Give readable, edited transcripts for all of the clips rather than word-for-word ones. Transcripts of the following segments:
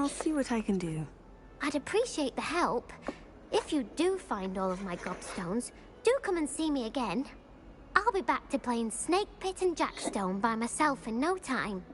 I'll see what I can do. I'd appreciate the help. If you do find all of my gobstones, do come and see me again. I'll be back to playing Snake Pit and Jackstone by myself in no time.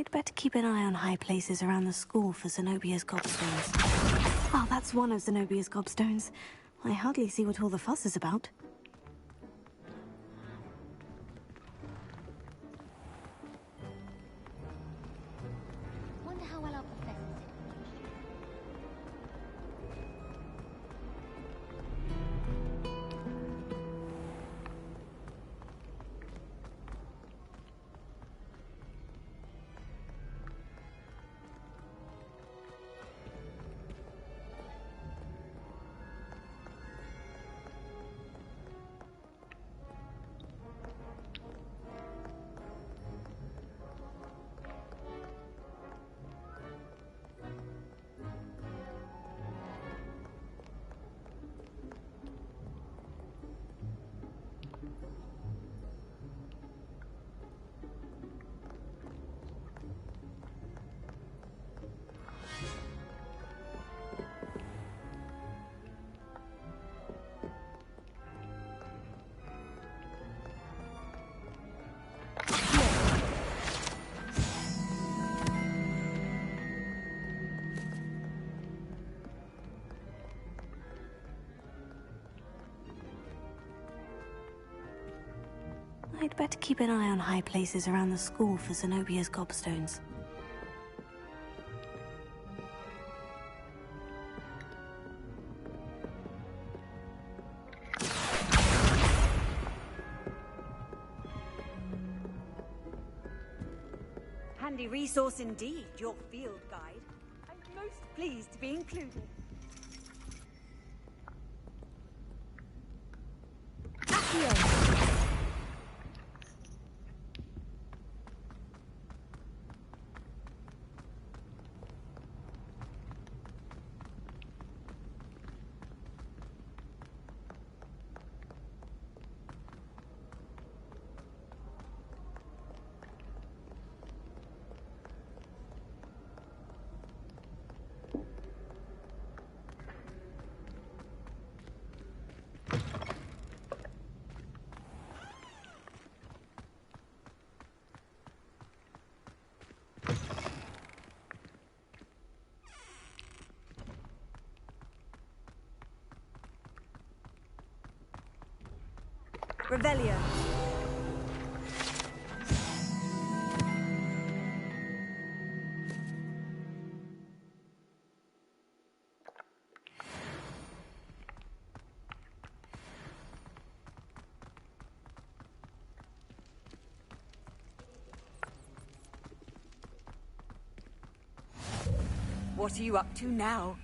I'd better keep an eye on high places around the school for Zenobia's gobstones. Oh, that's one of Zenobia's gobstones. I hardly see what all the fuss is about. Wonder how well our professors I'd better keep an eye on high places around the school for Zenobia's gobstones. Handy resource indeed, your field guide. I'm most pleased to be included. Revelio. What are you up to now?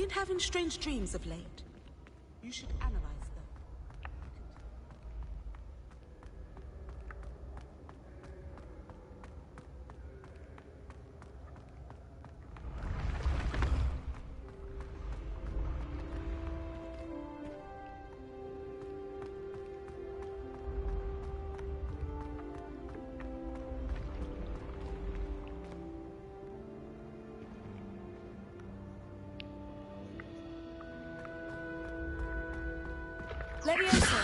been having strange dreams of late. You should analyze them. Leviosa!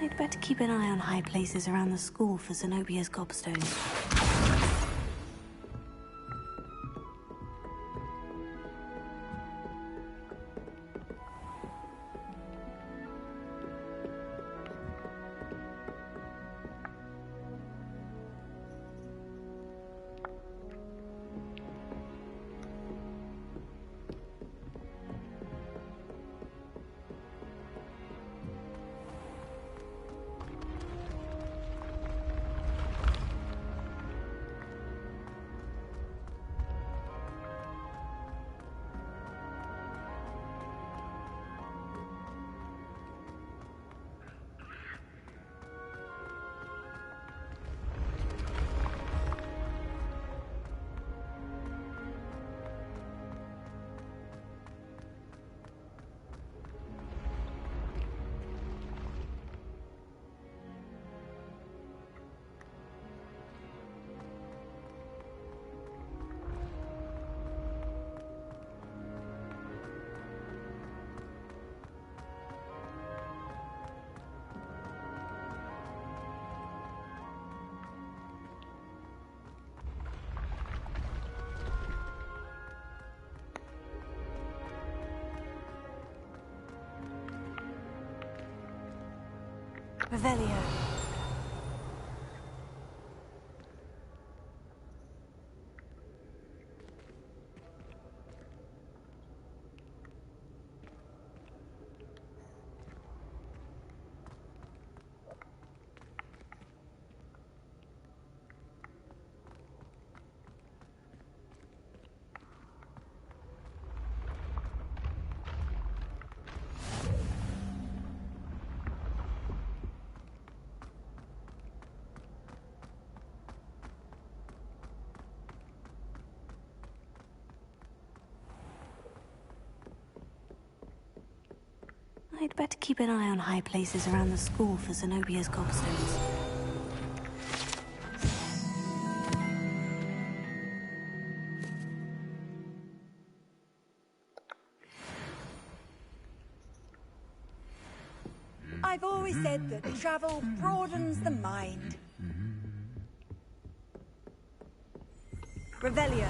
I'd better keep an eye on high places around the school for Zenobia's gobstones. Revelio. I'd better keep an eye on high places around the school for Zenobia's gobstones. I've always said that travel broadens the mind. Revelio.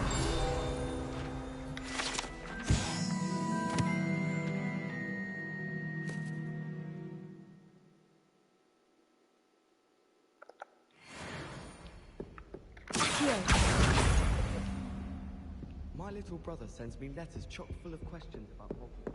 My little brother sends me letters chock full of questions about Hogwarts.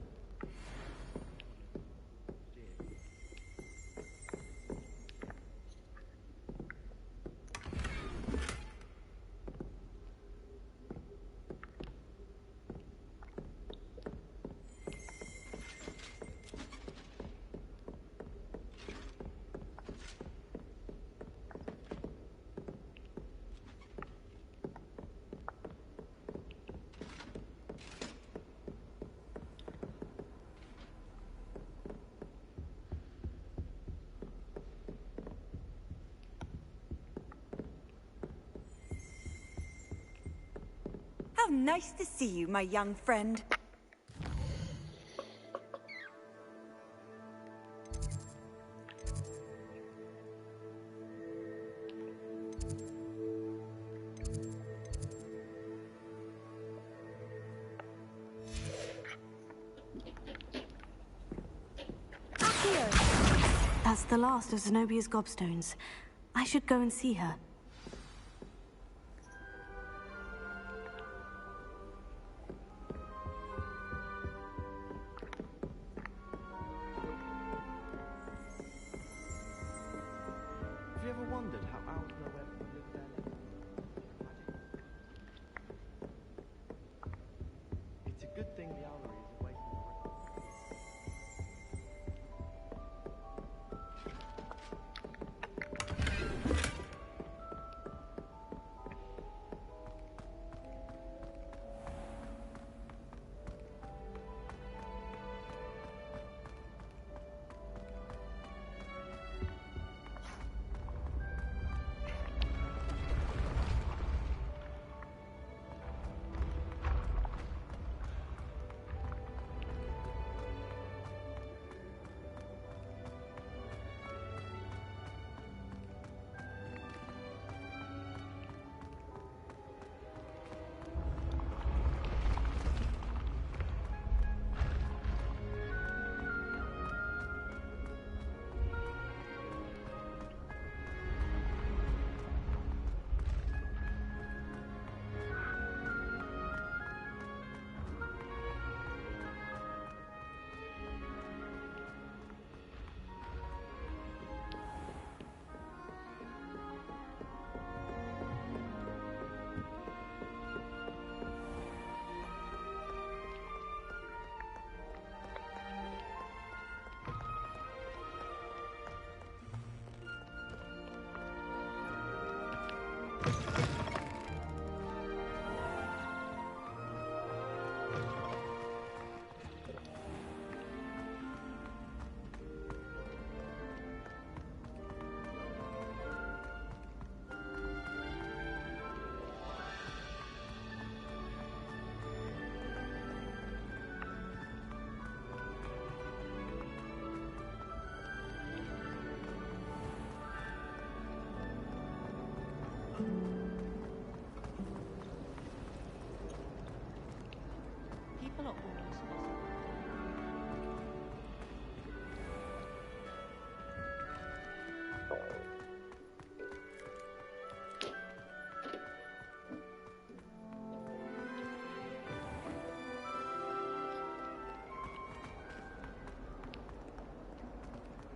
How nice to see you, my young friend. That's the last of Zenobia's gobstones. I should go and see her. Have you ever wondered how owls know where people live down?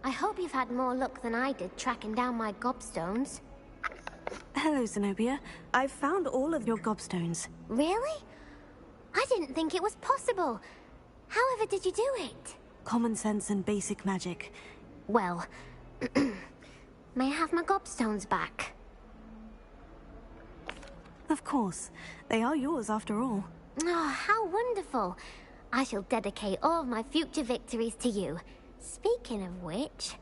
I hope you've had more luck than I did tracking down my gobstones. Hello, Zenobia. I've found all of your gobstones. Really? I didn't think it was possible. However did you do it? Common sense and basic magic. Well, may I have my gobstones back? Of course. They are yours after all. Oh, how wonderful. I shall dedicate all of my future victories to you. Speaking of which,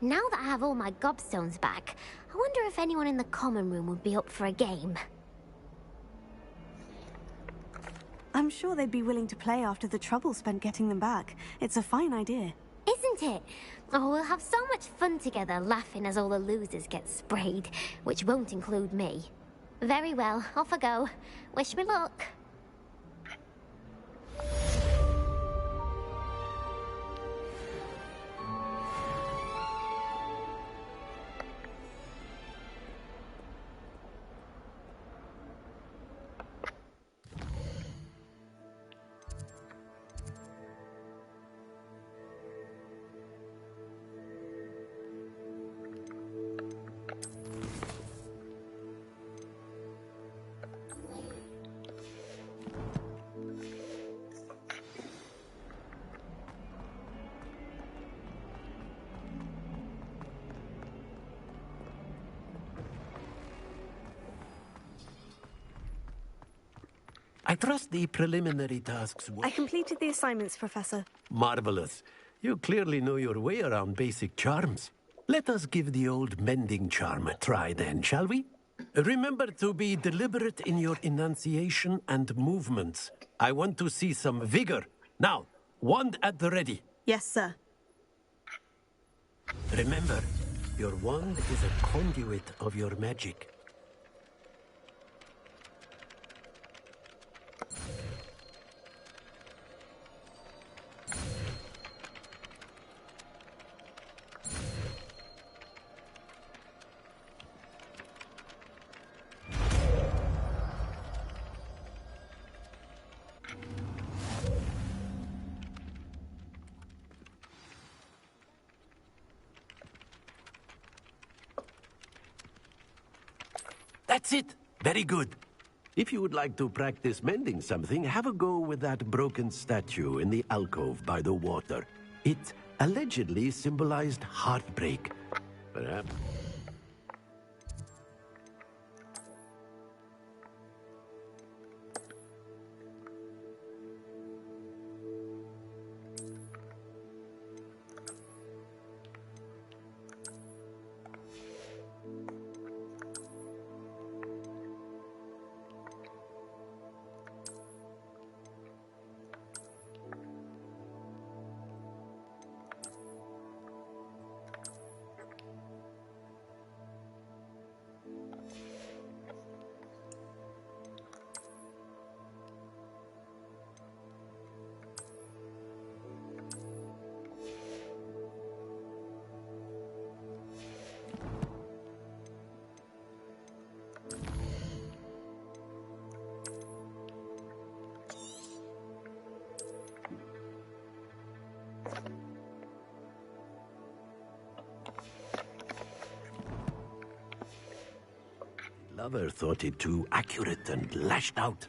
now that I have all my gobstones back, I wonder if anyone in the common room would be up for a game. I'm sure they'd be willing to play after the trouble spent getting them back. It's a fine idea. Isn't it? Oh, we'll have so much fun together laughing as all the losers get sprayed, which won't include me. Very well, off I go. Wish me luck. I trust the preliminary tasks were... I completed the assignments, Professor. Marvelous. You clearly know your way around basic charms. Let us give the old mending charm a try then, shall we? Remember to be deliberate in your enunciation and movements. I want to see some vigor. Now, wand at the ready. Yes, sir. Remember, your wand is a conduit of your magic. That's it. Very good. If you would like to practice mending something, have a go with that broken statue in the alcove by the water. It allegedly symbolized heartbreak. Perhaps... Lover thought it too accurate and lashed out.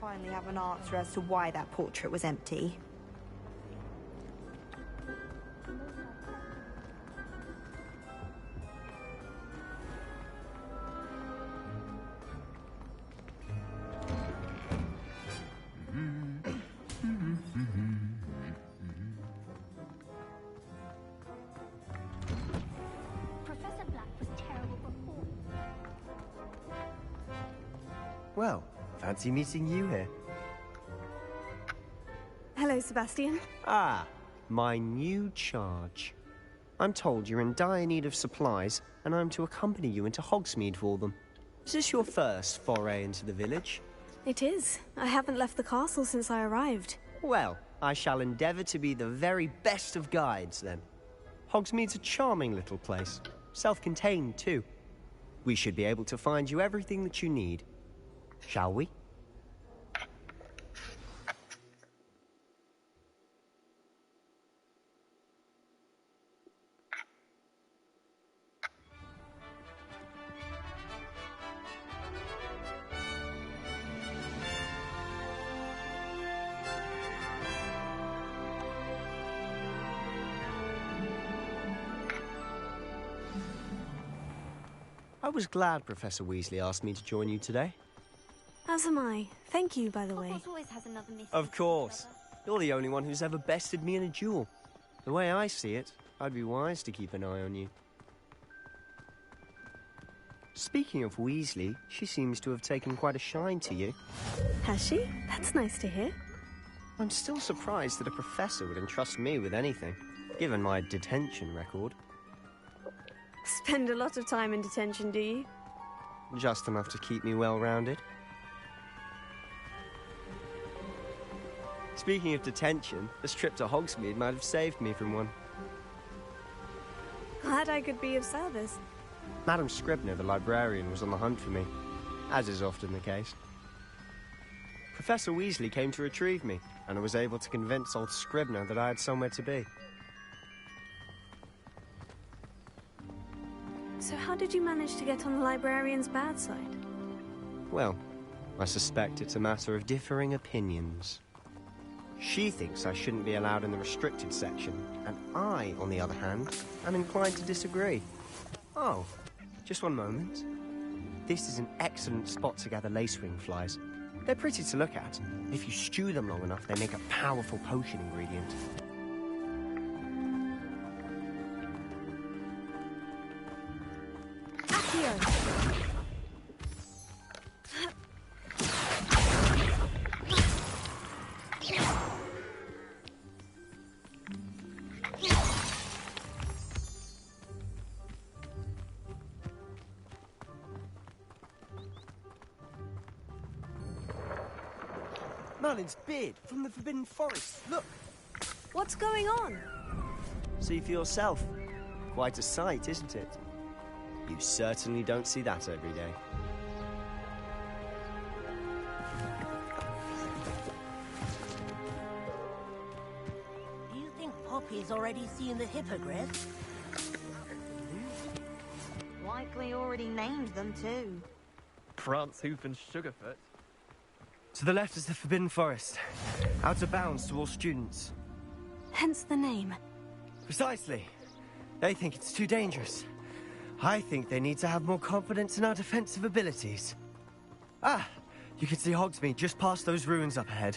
Finally have an answer as to why that portrait was empty. Professor Black was terrible before. Well, fancy meeting you here. Hello, Hello, Sebastian. Ah, my new charge. I'm told you're in dire need of supplies, and I'm to accompany you into Hogsmeade for them. Is this your first foray into the village? It is. I haven't left the castle since I arrived. Well, I shall endeavour to be the very best of guides, then. Hogsmeade's a charming little place. Self-contained, too. We should be able to find you everything that you need. Shall we? I was glad Professor Weasley asked me to join you today. As am I. Thank you, by the way. Hogwarts always has another mystery. Of course. You're the only one who's ever bested me in a duel. The way I see it, I'd be wise to keep an eye on you. Speaking of Weasley, she seems to have taken quite a shine to you. Has she? That's nice to hear. I'm still surprised that a professor would entrust me with anything, given my detention record. Spend a lot of time in detention, do you? Just enough to keep me well-rounded. Speaking of detention, this trip to Hogsmeade might have saved me from one. Glad I could be of service. Madam Scribner, the librarian, was on the hunt for me, as is often the case. Professor Weasley came to retrieve me, and I was able to convince old Scribner that I had somewhere to be. So how did you manage to get on the librarian's bad side? Well, I suspect it's a matter of differing opinions. She thinks I shouldn't be allowed in the restricted section, and I, on the other hand, am inclined to disagree. Oh, just one moment. This is an excellent spot to gather lacewing flies. They're pretty to look at. If you stew them long enough, they make a powerful potion ingredient. Merlin's beard from the Forbidden Forest. Look! What's going on? See for yourself. Quite a sight, isn't it? You certainly don't see that every day. Do you think Poppy's already seen the hippogriff? Likely already named them too. Prance, Hoof and Sugarfoot. To the left is the Forbidden Forest. Out of bounds to all students. Hence the name. Precisely. They think it's too dangerous. I think they need to have more confidence in our defensive abilities. Ah! You can see Hogsmeade just past those ruins up ahead.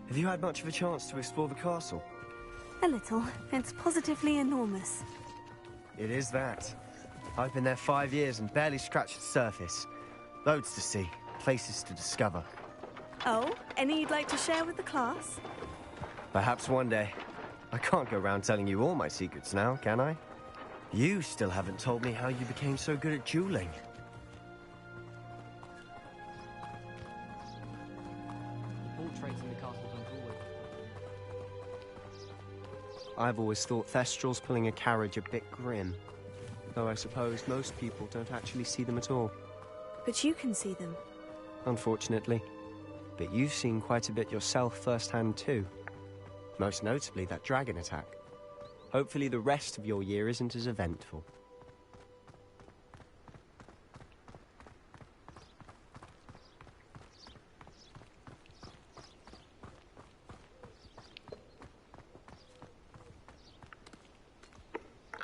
Have you had much of a chance to explore the castle? A little. It's positively enormous. It is that. I've been there 5 years and barely scratched the surface. Loads to see, places to discover. Oh, any you'd like to share with the class? Perhaps one day. I can't go around telling you all my secrets now, can I? You still haven't told me how you became so good at dueling. Portraits in the castle don't always. I've always thought Thestrals pulling a carriage a bit grim. Though I suppose most people don't actually see them at all. But you can see them. Unfortunately. But you've seen quite a bit yourself firsthand too. Most notably that dragon attack. Hopefully the rest of your year isn't as eventful.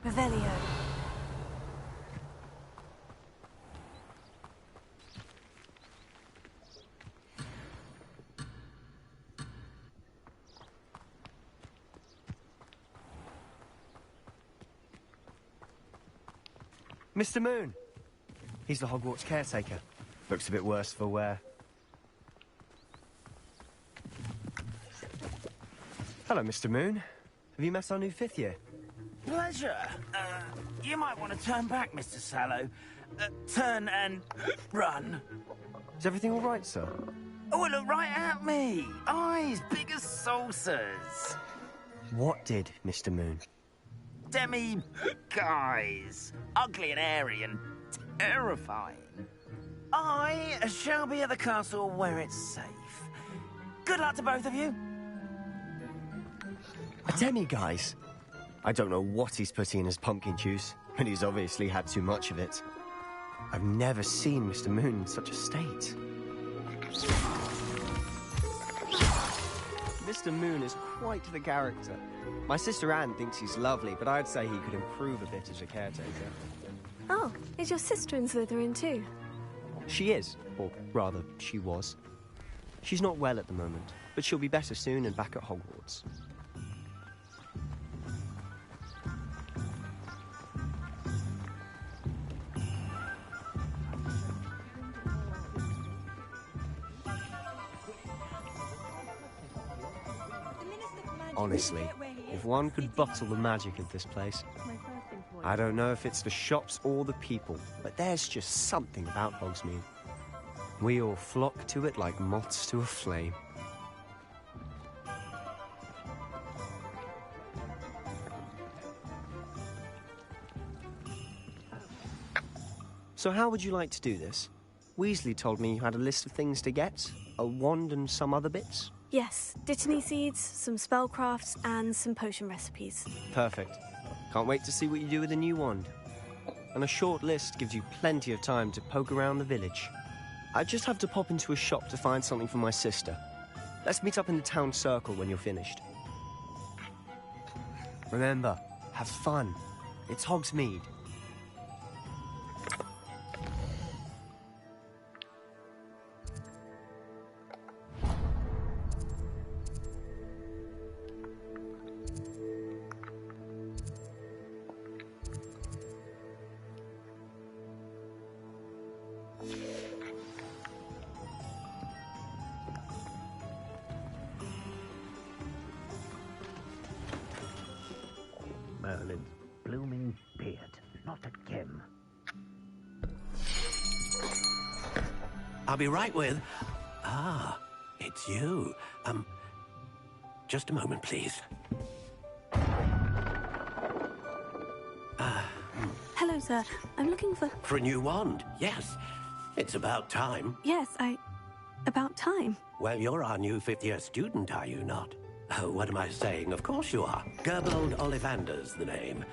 Revelio. Mr. Moon! He's the Hogwarts caretaker. Looks a bit worse for wear. Hello, Mr. Moon. Have you met our new fifth year? Pleasure. You might want to turn back, Mr. Sallow. Turn and run. Is everything all right, sir? Oh, look right at me. Eyes big as saucers. What did, Mr. Moon? Guys. Ugly and airy and terrifying. I shall be at the castle where it's safe. Good luck to both of you. A demi-guise? I don't know what he's putting in his pumpkin juice, but he's obviously had too much of it. I've never seen Mr. Moon in such a state. Mr. Moon is quite the character. My sister Anne thinks he's lovely, but I'd say he could improve a bit as a caretaker. Oh, is your sister in Slytherin too? She is, or rather, she was. She's not well at the moment, but she'll be better soon and back at Hogwarts. Honestly, if one could bottle the magic of this place. I don't know if it's the shops or the people, but there's just something about Hogsmeade. We all flock to it like moths to a flame. So how would you like to do this? Weasley told me you had a list of things to get, a wand and some other bits. Yes, Dittany seeds, some spellcrafts, and some potion recipes. Perfect. Can't wait to see what you do with the new wand. And a short list gives you plenty of time to poke around the village. I just have to pop into a shop to find something for my sister. Let's meet up in the town circle when you're finished. Remember, have fun. It's Hogsmeade. Merlin's blooming beard, not again. I'll be right with... Ah, it's you. Just a moment, please. Hello, sir. I'm looking for... For a new wand, yes. It's about time. Yes, about time. Well, you're our new fifth-year student, are you not? Oh, what am I saying? Of course you are. Gerbold Ollivander's the name.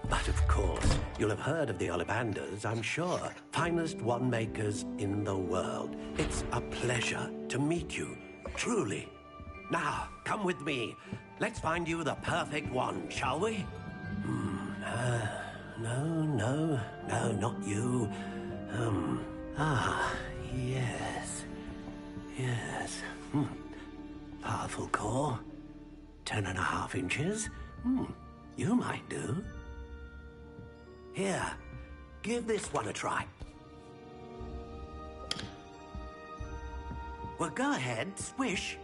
But of course, you'll have heard of the Ollivanders, I'm sure. Finest wand makers in the world. It's a pleasure to meet you, truly. Now, come with me. Let's find you the perfect wand, shall we? No, not you. Yes. Powerful core. 10.5 inches. You might do. Here, give this one a try. Well, go ahead, swish.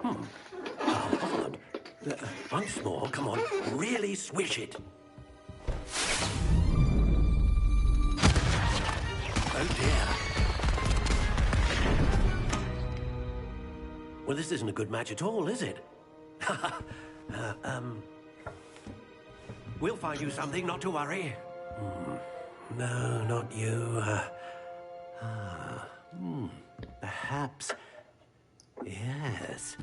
Oh, odd. Once more, come on, really swish it. Oh dear. Well, this isn't a good match at all, is it? We'll find you something, not to worry. No, not you. Perhaps... Yes.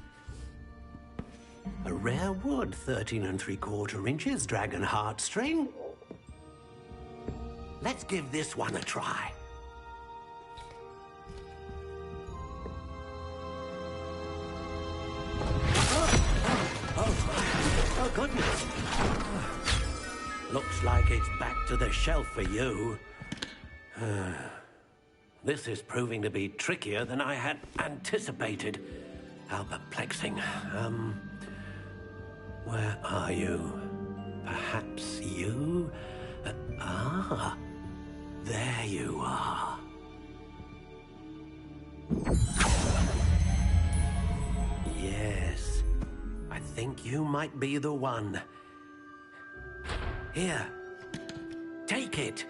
A rare wood, 13 3/4 inches, dragon heartstring. Let's give this one a try. Oh, goodness. Looks like it's back to the shelf for you. This is proving to be trickier than I had anticipated. How perplexing. Where are you? Perhaps you? There you are. Yes, I think you might be the one. Here, take it.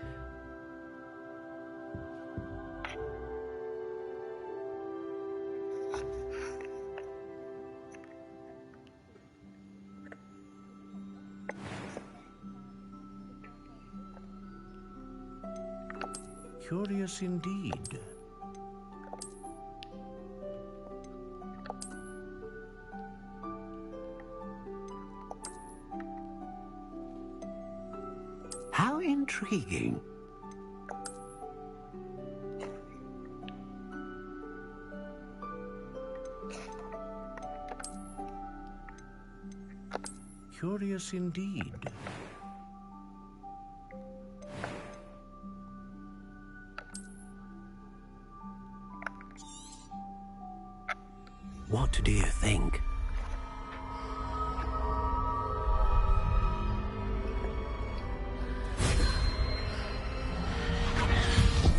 Curious indeed. How intriguing. Curious indeed. What do you think?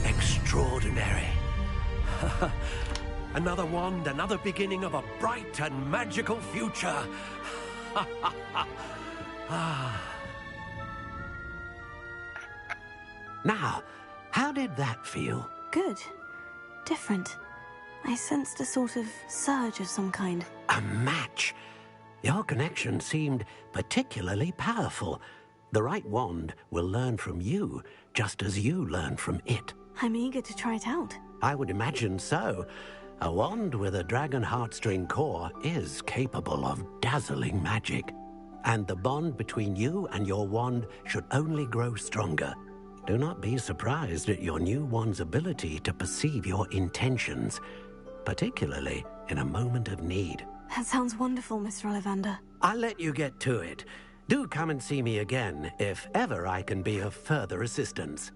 Extraordinary. Another wand, another beginning of a bright and magical future. Now, how did that feel? Good. Different. I sensed a sort of surge of some kind. A match. Your connection seemed particularly powerful. The right wand will learn from you, just as you learn from it. I'm eager to try it out. I would imagine so. A wand with a dragon heartstring core is capable of dazzling magic. And the bond between you and your wand should only grow stronger. Do not be surprised at your new wand's ability to perceive your intentions, particularly in a moment of need. That sounds wonderful, Mr. Ollivander. I'll let you get to it. Do come and see me again if ever I can be of further assistance.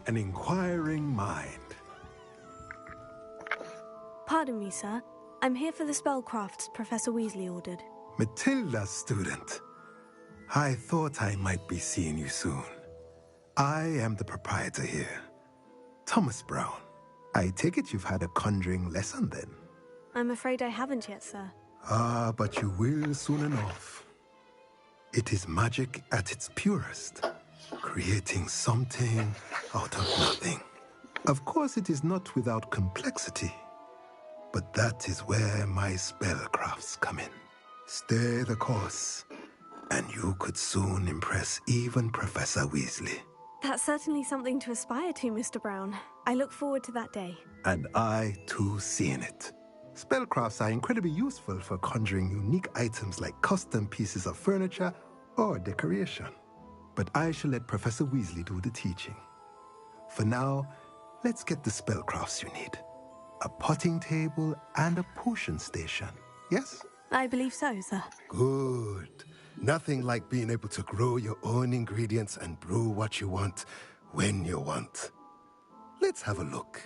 An inquiring mind. Pardon me, sir. I'm here for the spellcrafts Professor Weasley ordered. Matilda's student. I thought I might be seeing you soon. I am the proprietor here, Thomas Brown. I take it you've had a conjuring lesson then? I'm afraid I haven't yet, sir. Ah, but you will soon enough. It is magic at its purest, creating something out of nothing. Of course, it is not without complexity, but that is where my spellcrafts come in. Stay the course, and you could soon impress even Professor Weasley. That's certainly something to aspire to, Mr. Brown. I look forward to that day. And I, too, seeing it. Spellcrafts are incredibly useful for conjuring unique items like custom pieces of furniture or decoration. But I shall let Professor Weasley do the teaching. For now, let's get the spellcrafts you need. A potting table and a potion station, yes? I believe so, sir. Good. Nothing like being able to grow your own ingredients and brew what you want when you want. Let's have a look.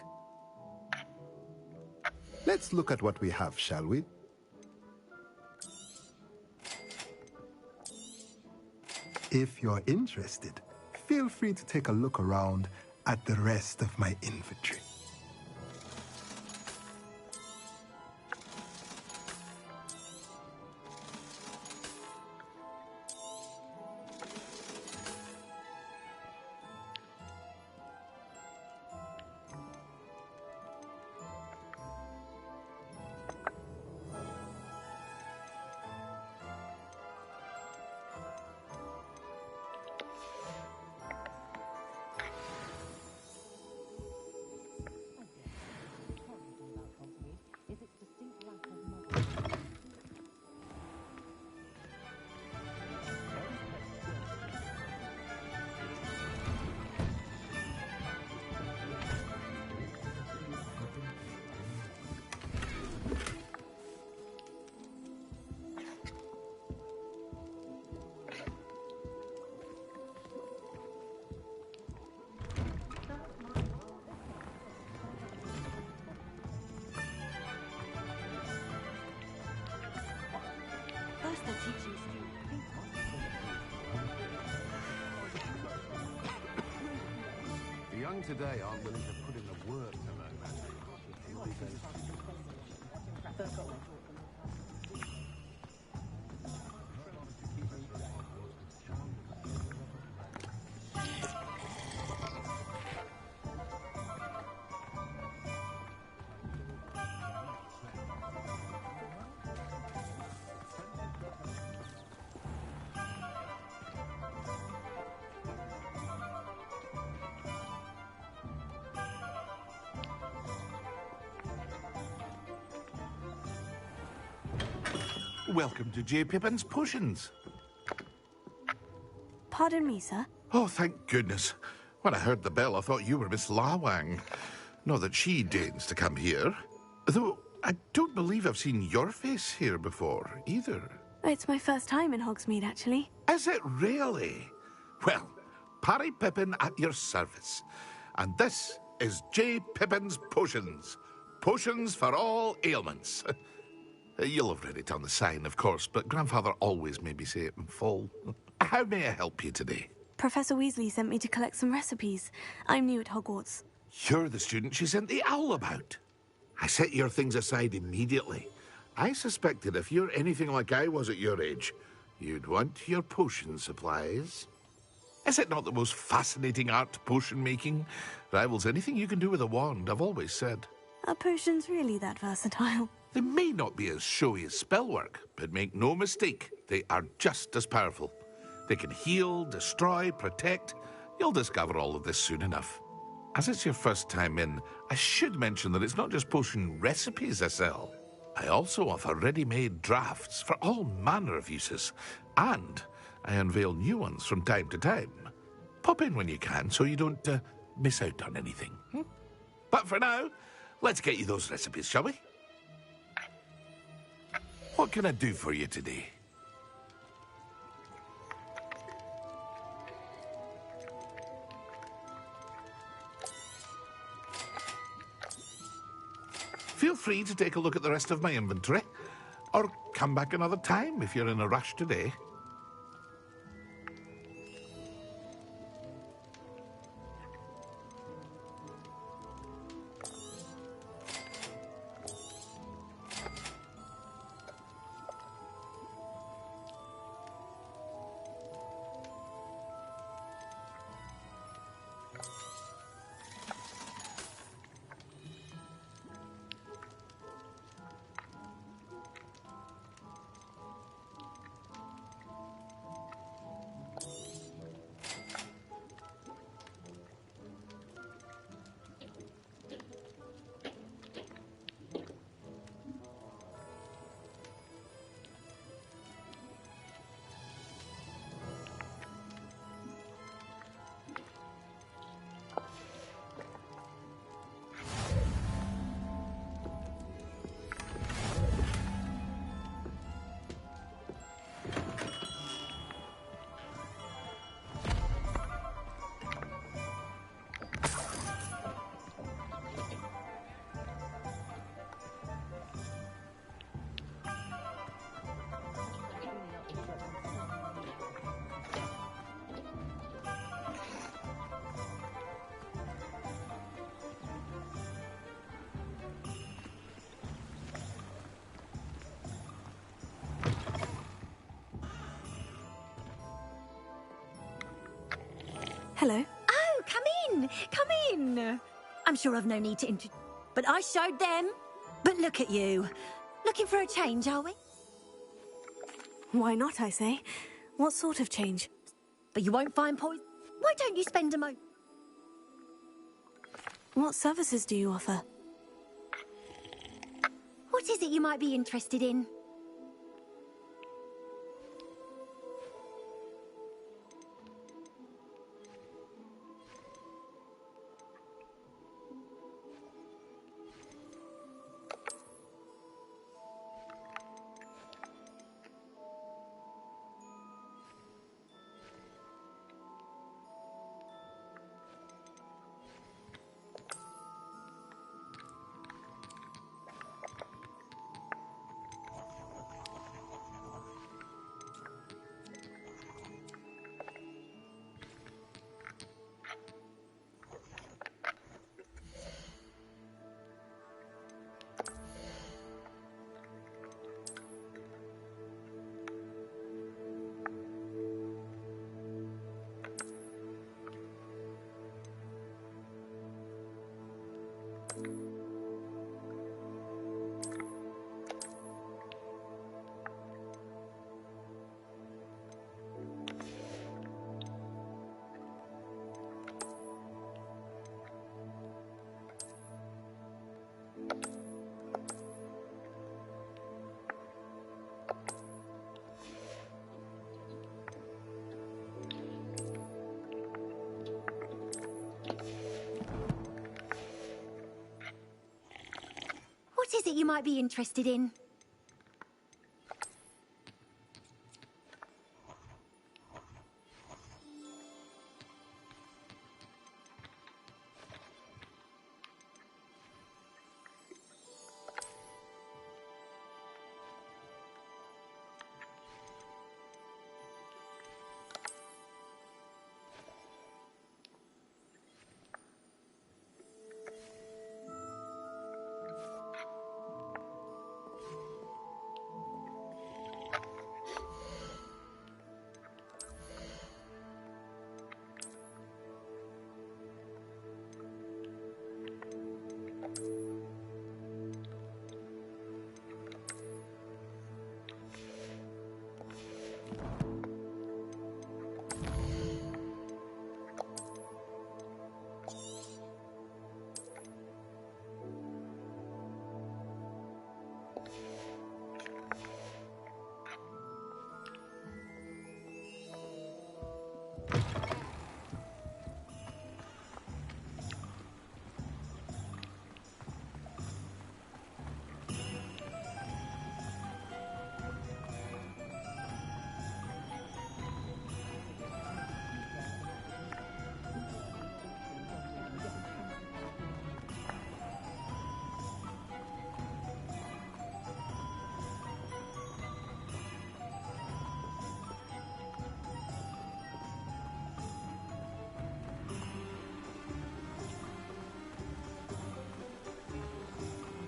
Let's look at what we have, shall we? If you're interested, feel free to take a look around at the rest of my inventory. course they're teaching students. The young today aren't willing to put in the work to learn magic. Welcome to J. Pippin's Potions. Pardon me, sir. Oh, thank goodness. When I heard the bell, I thought you were Miss Lawang. Not that she deigns to come here. Though I don't believe I've seen your face here before, either. It's my first time in Hogsmeade, actually. Is it really? Well, Parry Pippin at your service. And this is J. Pippin's Potions. Potions for all ailments. You'll have read it on the sign, of course, but Grandfather always made me say it in full. How may I help you today? Professor Weasley sent me to collect some recipes. I'm new at Hogwarts. You're the student she sent the owl about. I set your things aside immediately. I suspected if you're anything like I was at your age, you'd want your potion supplies. Is it not the most fascinating art, potion making? Rivals anything you can do with a wand, I've always said. Are potions really that versatile? They may not be as showy as spellwork, but make no mistake, they are just as powerful. They can heal, destroy, protect. You'll discover all of this soon enough. As it's your first time in, I should mention that it's not just potion recipes I sell. I also offer ready-made drafts for all manner of uses, and I unveil new ones from time to time. Pop in when you can so you don't miss out on anything. But for now, let's get you those recipes, shall we? What can I do for you today? Feel free to take a look at the rest of my inventory, or come back another time if you're in a rush today. Hello. Oh, come in. Come in. I'm sure I've no need to introduce, but I showed them. But look at you. Looking for a change, are we? Why not, I say? What sort of change? But you won't find poison. Why don't you spend a moment? What services do you offer? What is it you might be interested in? is it you might be interested in?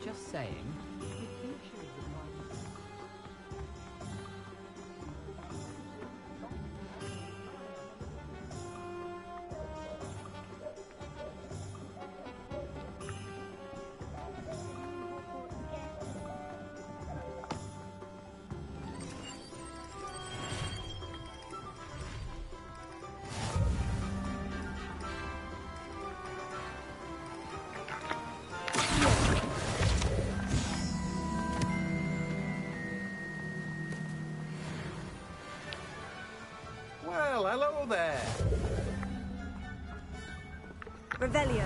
Just saying. Well, hello there. Revelio.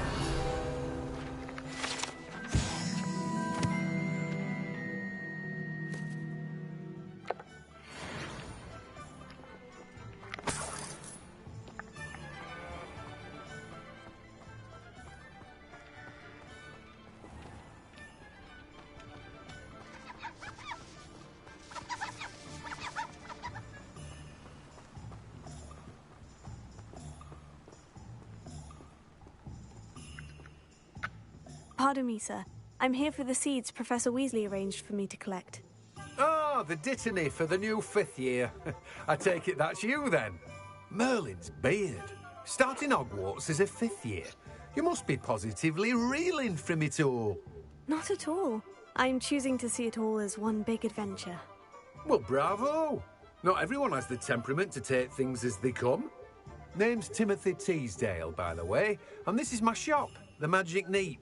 Pardon me, sir. I'm here for the seeds Professor Weasley arranged for me to collect. Oh, the dittany for the new 5th year. I take it that's you, then. Merlin's beard. Starting Hogwarts as a 5th year. You must be positively reeling from it all. Not at all. I'm choosing to see it all as one big adventure. Well, bravo. Not everyone has the temperament to take things as they come. Name's Timothy Teasdale, by the way, and this is my shop, the Magic Neep.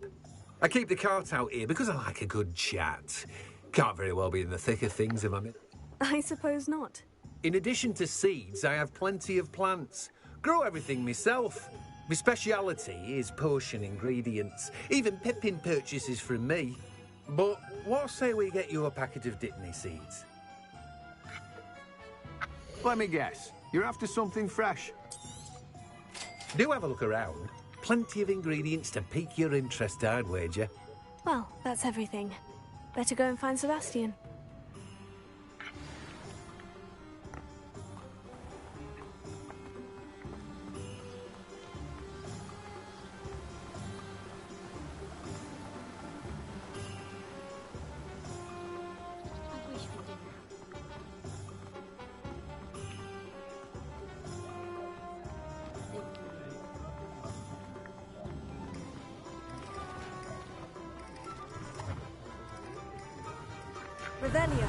I keep the cart out here because I like a good chat. Can't very well be in the thick of things if I'm in. I suppose not. In addition to seeds, I have plenty of plants. Grow everything myself. My speciality is potion ingredients. Even Pippin purchases from me. But what say we get you a packet of Dittany seeds? Let me guess. You're after something fresh. Do have a look around. Plenty of ingredients to pique your interest, I'd wager. Well, that's everything. Better go and find Sebastian. Revelio.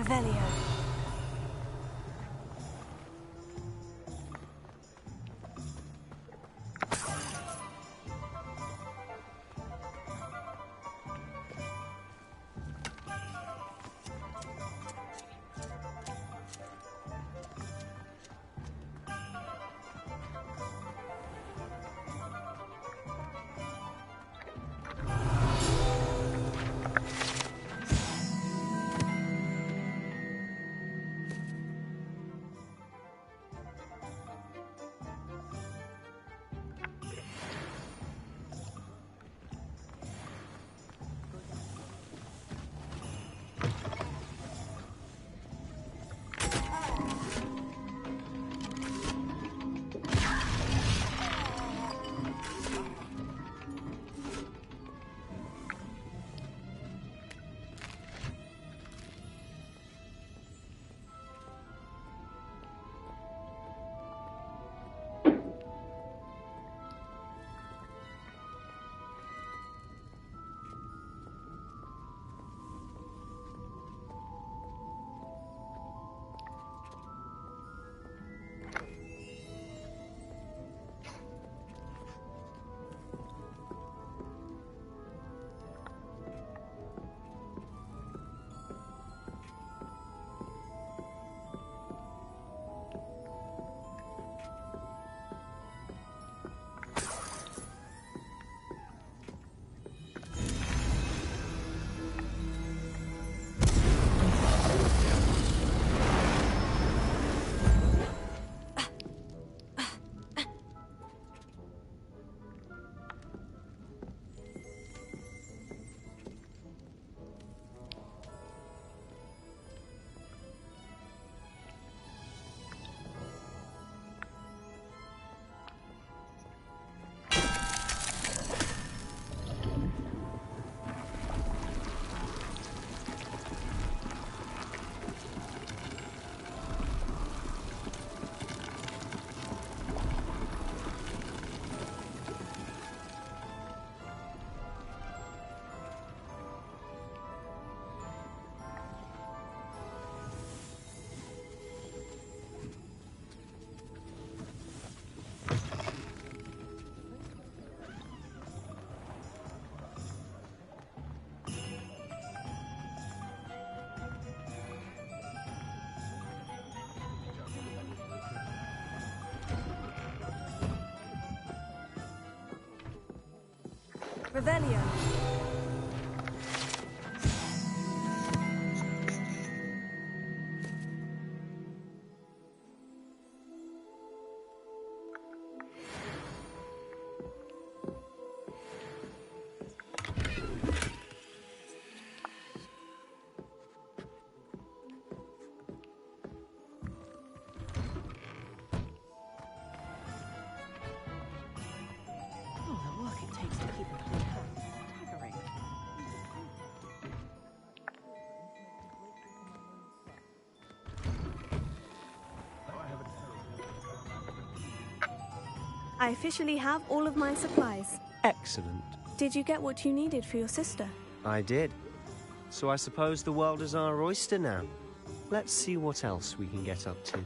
Revelio. Revelio. I officially have all of my supplies. Excellent. Did you get what you needed for your sister? I did. So I suppose the world is our oyster now. Let's see what else we can get up to.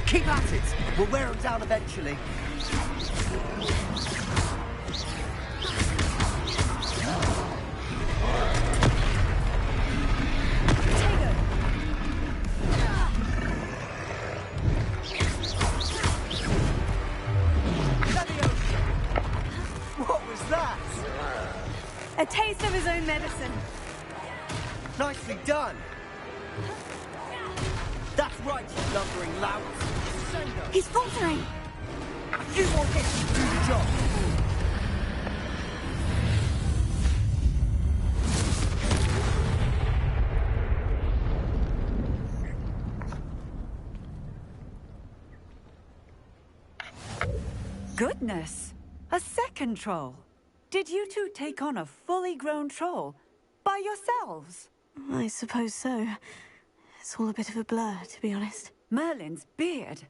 Keep at it. We'll wear them down eventually. that? A taste of his own medicine. Nicely done. That's right, you lumbering lout. He's faltering. You want this to do the job. Goodness! A second troll. Did you two take on a fully grown troll? By yourselves? I suppose so. It's all a bit of a blur, to be honest. Merlin's beard.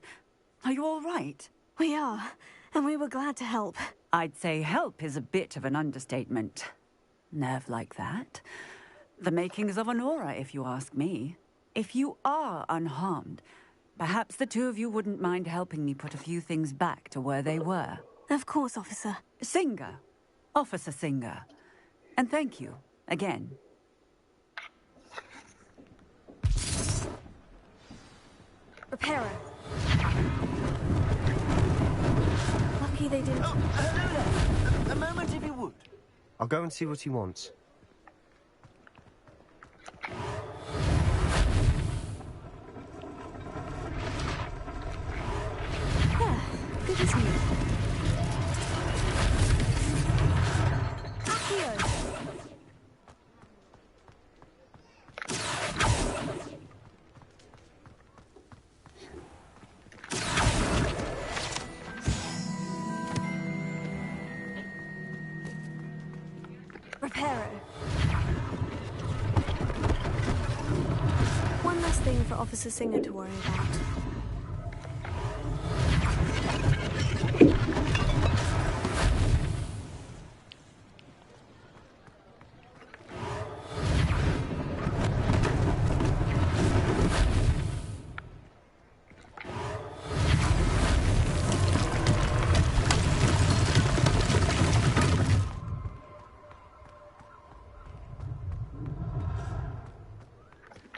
Are you all right? We are, and we were glad to help. I'd say help is a bit of an understatement. Nerve like that. The makings of an aura, if you ask me. If you are unharmed, perhaps the two of you wouldn't mind helping me put a few things back to where they were. Of course, officer. Singer. Officer Singer. And thank you, again. Repairer. Lucky they didn't... Oh, hello there. A moment, if you would. I'll go and see what he wants. Yeah, good as new. Accio. Repairer. One less thing for Officer Singer to worry about.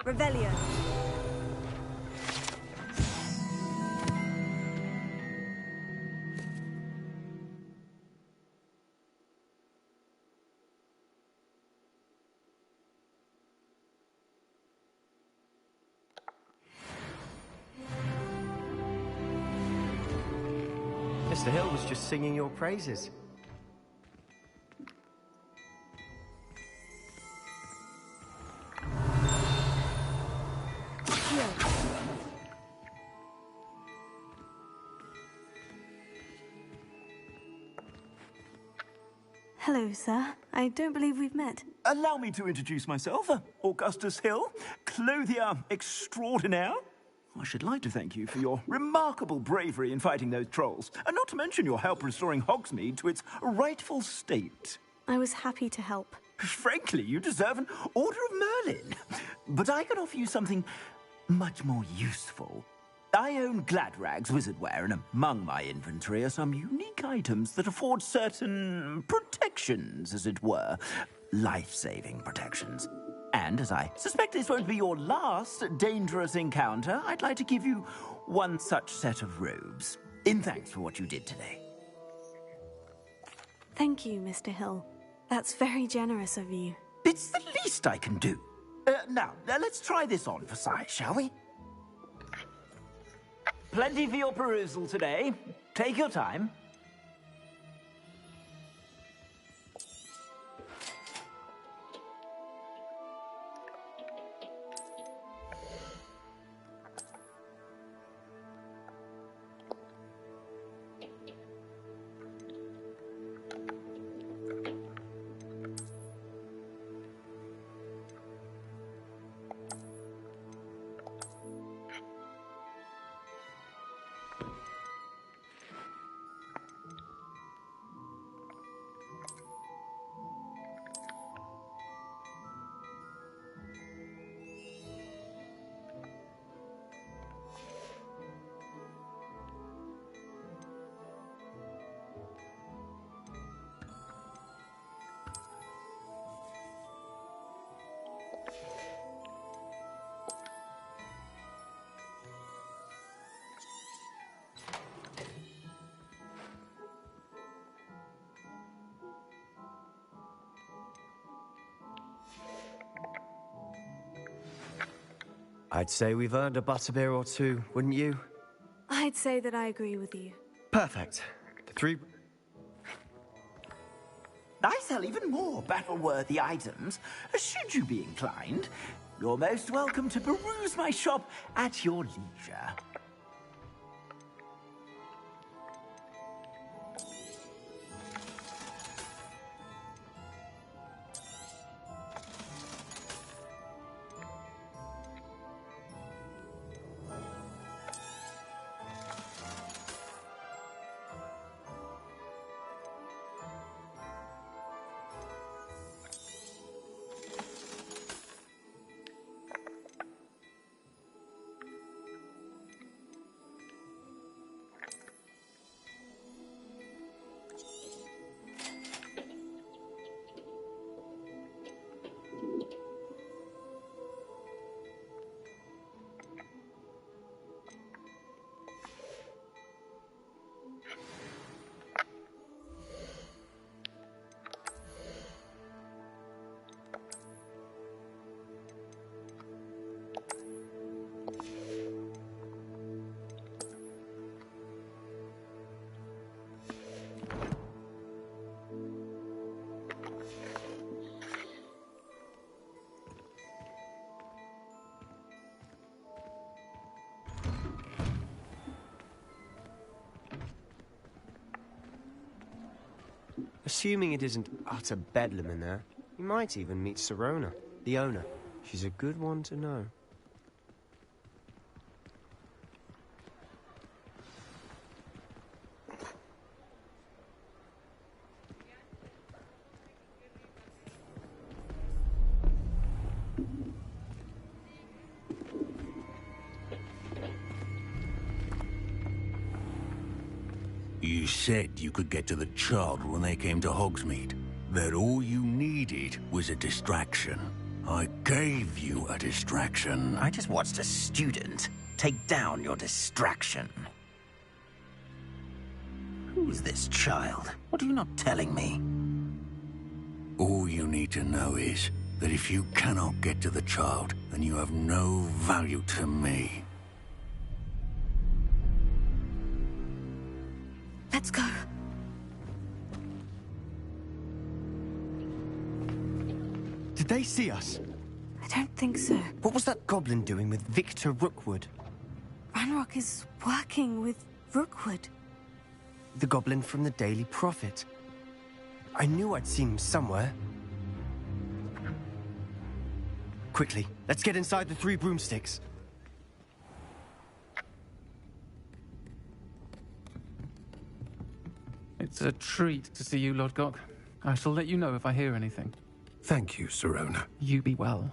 Revelio. Mr. Hill was just singing your praises. Hello, sir. I don't believe we've met. Allow me to introduce myself, Augustus Hill, clothier extraordinaire. I should like to thank you for your remarkable bravery in fighting those trolls, and not to mention your help restoring Hogsmeade to its rightful state. I was happy to help. Frankly, you deserve an Order of Merlin. But I can offer you something much more useful. I own Gladrag's wizardware, and among my inventory are some unique items that afford certain protections, as it were. Life-saving protections. And as I suspect this won't be your last dangerous encounter, I'd like to give you one such set of robes, in thanks for what you did today. Thank you, Mr. Hill. That's very generous of you. It's the least I can do. Now, let's try this on for size, shall we? Plenty for your perusal today. Take your time. I'd say we've earned a butterbeer or two, wouldn't you? I'd say that I agree with you. Perfect. The three... I sell even more battle-worthy items. Should you be inclined, you're most welcome to peruse my shop at your leisure. Assuming it isn't utter bedlam in there, you might even meet Sirona, the owner. She's a good one to know. You said you could get to the child when they came to Hogsmeade. That all you needed was a distraction. I gave you a distraction. I just watched a student take down your distraction. Who is this child? What are you not telling me? All you need to know is that if you cannot get to the child, then you have no value to me. Let's go. Did they see us? I don't think so. What was that goblin doing with Victor Rookwood? Ranrock is working with Rookwood. The goblin from the Daily Prophet. I knew I'd seen him somewhere. Quickly, let's get inside the three broomsticks. It's a treat to see you, Lodgok. I shall let you know if I hear anything. Thank you, Sirona. You be well.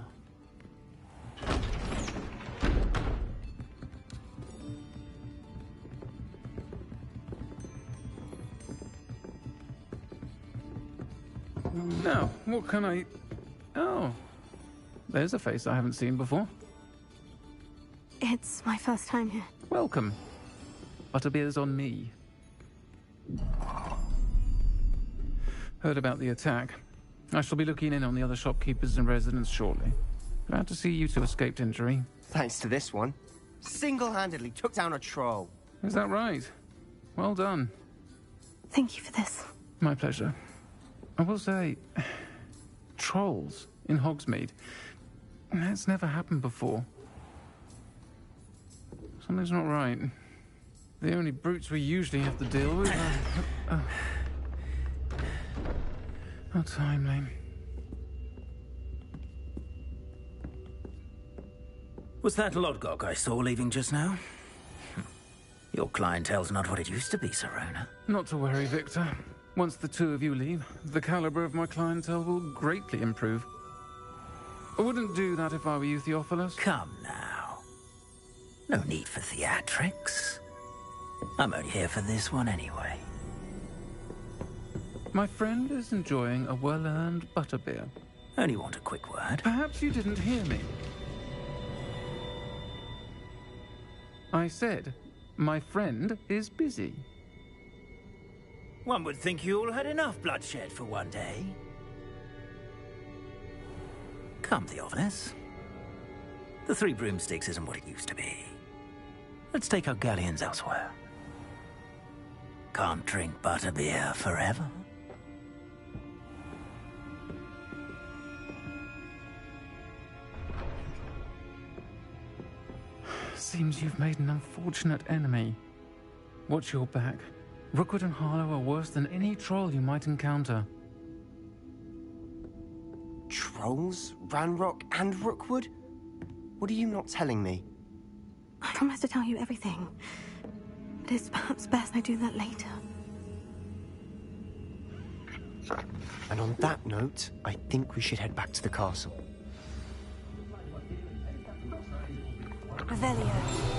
Now, what can I... Oh, there's a face I haven't seen before. It's my first time here. Welcome. Butterbeer's on me. Heard about the attack. I shall be looking in on the other shopkeepers and residents shortly. Glad to see you two escaped injury. Thanks to this one. Single-handedly took down a troll. Is that right? Well done. Thank you for this. My pleasure. I will say, trolls in Hogsmeade. That's never happened before. Something's not right. The only brutes we usually have to deal with are... How timely. Was that Lodgok I saw leaving just now? Your clientele's not what it used to be, Sirona. Not to worry, Victor. Once the two of you leave, the caliber of my clientele will greatly improve. I wouldn't do that if I were you, Theophilus. Come now. No need for theatrics. I'm only here for this one anyway. My friend is enjoying a well-earned butterbeer. Only want a quick word. Perhaps you didn't hear me. I said, my friend is busy. One would think you all had enough bloodshed for one day. Come, Theophilus. The Three Broomsticks isn't what it used to be. Let's take our galleons elsewhere. Can't drink butterbeer forever. Seems you've made an unfortunate enemy. Watch your back. Rookwood and Harlow are worse than any troll you might encounter. Trolls? Ranrock and Rookwood? What are you not telling me? I promised to tell you everything. But it's perhaps best I do that later. And on that note, I think we should head back to the castle. Revelio.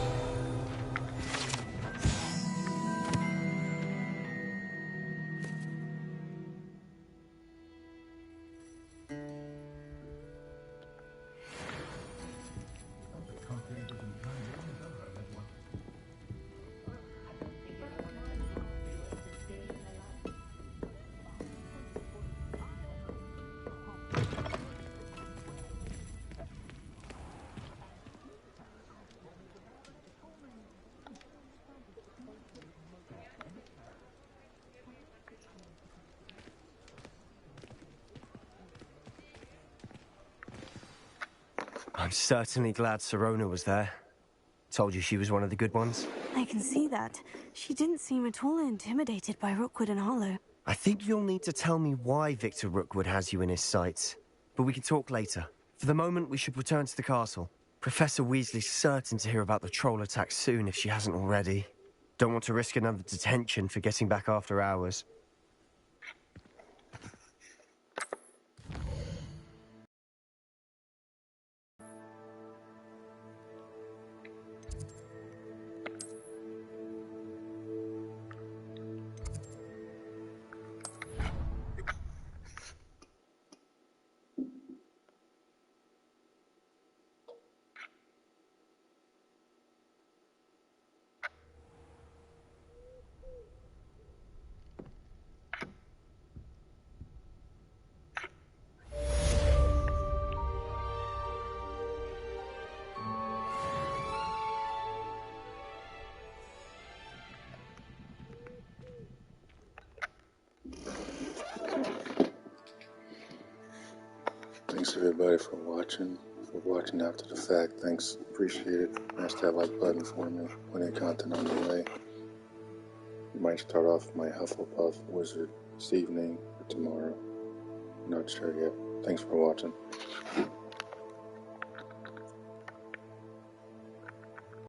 I'm certainly glad Sirona was there. Told you she was one of the good ones. I can see that. She didn't seem at all intimidated by Rookwood and Harlow. I think you'll need to tell me why Victor Rookwood has you in his sights. But we can talk later. For the moment, we should return to the castle. Professor Weasley's certain to hear about the troll attack soon if she hasn't already. Don't want to risk another detention for getting back after hours. Thanks everybody for watching after the fact. Thanks, appreciate it. Smash that like button for me. Plenty of content on the way. We might start off my Hufflepuff Wizard this evening or tomorrow. Not sure yet. Thanks for watching.